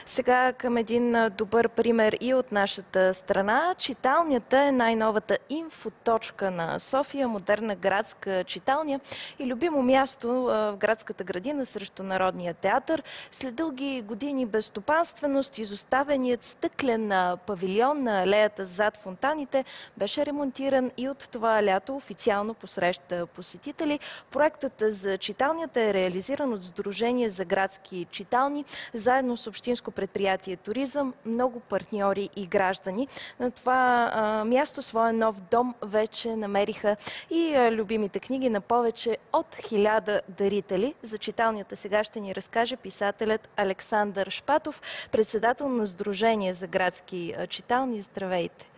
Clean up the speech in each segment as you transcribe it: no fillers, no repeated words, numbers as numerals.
Сега към един добър пример и от нашата страна. Читалнята е най-новата инфоточка на София, модерна градска читалня и любимо място в градската градина срещу Народния театър. След дълги години безстопанственост, изоставеният стъклен павилион на алеята зад фонтаните беше ремонтиран и от това лято официално посреща посетители. Проектът за читалнята е реализиран от Сдружение за градски читални, заедно с Общинско предприятие Туризъм, много партньори и граждани. На това място своя нов дом вече намериха и любимите книги на повече от 1000 дарители. За читалнята сега ще ни разкаже писателят Александър Шпатов, председател на Сдружение за градски читални. Здравейте!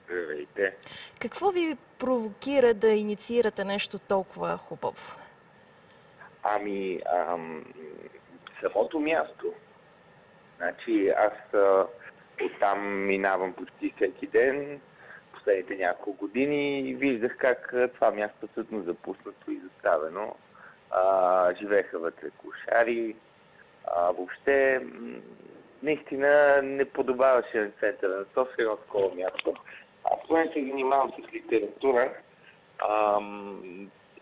Здравейте! Какво ви провокира да инициирате нещо толкова хубаво? Самото място. Значи аз оттам минавам почти всеки ден, последните няколко години и виждах как това място е абсолютно запуснато и заставено. Живееха вътре кошари. Въобще, наистина не подобаваше на центъра на София едно такова място. Аз поне се занимавам с литература.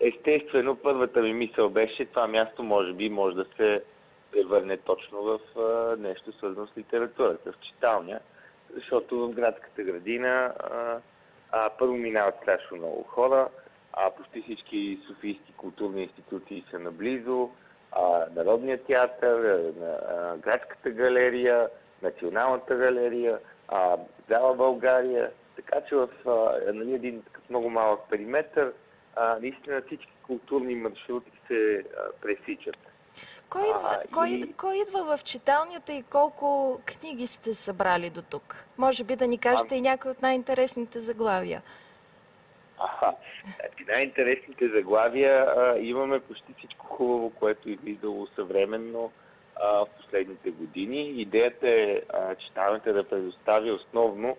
Естествено, първата ми мисъл беше, това място може да се превърне точно в нещо свързано с литературата, в читалня, защото в градската градина първо минават страшно много хора, почти всички софийски културни институции са наблизо, Народният театър, градската галерия, Националната галерия, Зала България, така че в един такъв много малък периметър наистина всички културни маршрути се пресичат. Кой идва в читалнята и колко книги сте събрали до тук? Може би да ни кажете и някои от най-интересните заглавия. Най-интересните заглавия имаме почти всичко хубаво, което е излизало съвременно в последните години. Идеята е читалнята да предостави основно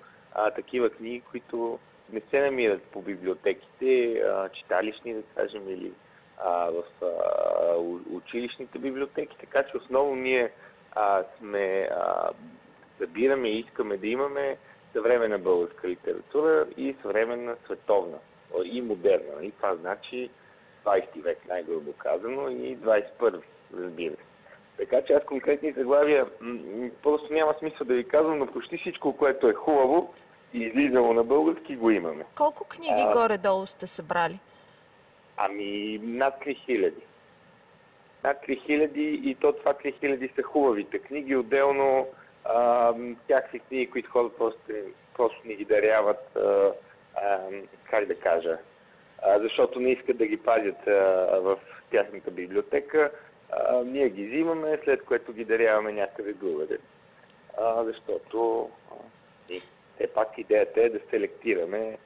такива книги, които не се намират по библиотеките, читалищни, да кажем, или в училищните библиотеки, така че основно ние събираме и искаме да имаме съвременна българска литература и съвременна световна и модерна. И това значи 20 век, най-грубо казано, и 21, разбира се. Така че аз конкретни заглавия просто няма смисъл да ви казвам, но почти всичко, което е хубаво и излизало на български, го имаме. Колко книги горе-долу сте събрали? Над 3000. Над 3000 и то това 3000 са хубавите книги. Отделно всякакви книги, които хората просто ни ги даряват, как да кажа, защото не искат да ги пазят в тяхната библиотека. Ние ги взимаме, след което ги даряваме някъде другаде. Защото все пак идеята е да селектираме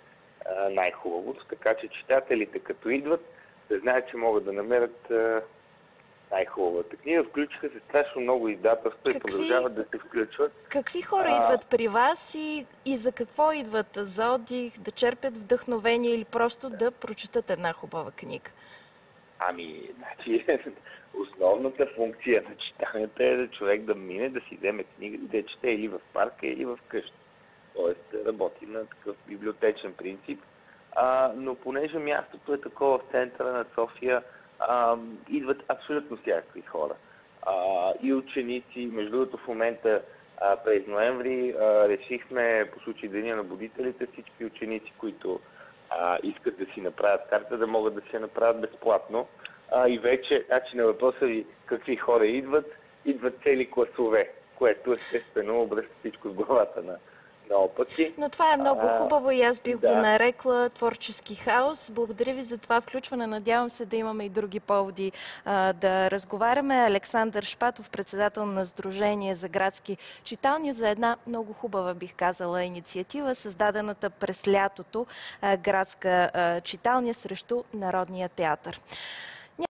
най-хубавото, така че читателите като идват, да знаят, че могат да намерят най-хубавата книга. Включиха се страшно много издателства и продължават да се включват. Какви хора идват при вас и за какво идват? За отдих, да черпят вдъхновение или просто да прочетат една хубава книга? Основната функция на читанията е да човек да мине, да си вземе книга и да я чете или в парка, или в къща. Тоест работи на такъв библиотечен принцип. Но понеже мястото е такова в центъра на София, идват абсолютно всякакви хора. И ученици. Между другото, в момента през ноември решихме по случай Деня на будителите всички ученици, които искат да си направят карта, да могат да си я направят безплатно. И вече, на въпроса ви какви хора идват цели класове, което естествено обръща всичко в главата на опъки. Но това е много хубаво и аз бих го нарекла творчески хаос. Благодаря ви за това включване. Надявам се да имаме и други поводи да разговаряме. Александър Шпатов, председател на Сдружение за градски читални, за една много хубава, бих казала, инициатива, създадената през лятото градска читалня срещу Народния театър.